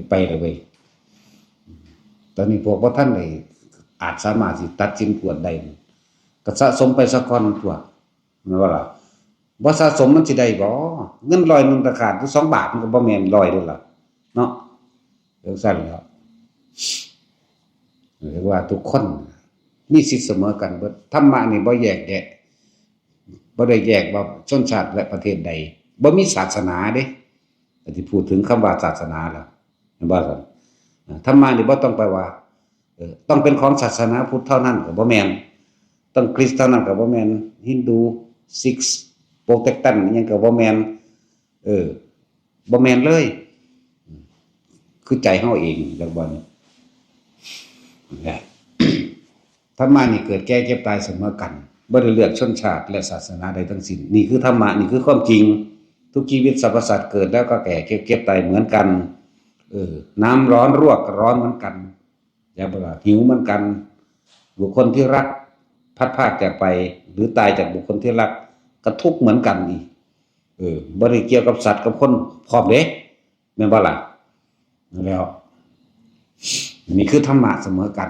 ไปเลยเว้ยตอนนี้พวกว่าท่านเลยอาจสามารถสิตัดสินกวดได้ก็สะสมไปสักก้อนตัวนั่นว่าล่ะบ่สะสมมันสิได้บ่เงิน100นึงราคาอยู่2 บาทมันก็บ่แม่น100เด้อล่ะเนาะจังซั่นแล้วเรียกว่าทุกคนมีสิทธิ์เสมอกันเบิดธรรมะนี่บ่แยกแยะบ่ได้แยกว่าชนชาติและประเทศใดบ่มีศาสนาเด้ที่พูดถึงคำว่าศาสนาแล้วเห็นบ่ซั่นธรรมะนี่บ่ต้องไปว่าต้องเป็นของศาสนาพุทธเท่านั้นก็บ่แม่นต้องคริสต์เท่านั้นก็บ่แม่นฮินดูซิกส์โปรเตสแตนต์อิหยังก็บ่แม่นบ่แม่นเลยคือใจเฮาเองจังบ่นี่ธรรมะนี่เกิดแก่เจ็บตายเสมอกันบ่ได้เลือกชนชาติและศาสนาใดทั้งสิ้นนี่คือธรรมะนี่คือความจริงทุกชีวิตสรรพสัตว์เกิดแล้วก็แก่เก็บตายเหมือนกันน้ำร้อนรวกร้อนเหมือนกันอย่าบ่ว่าหิวเหมือนกันบุคคลที่รักพัดพรากจากไปหรือตายจากบุคคลที่รักก็ทุกข์เหมือนกันอีกบ่ได้เกี่ยวกับสัตว์กับคนพร้อมเด้แม่นบ่ล่ะแล้วนี่คือธรรมะเสมอกัน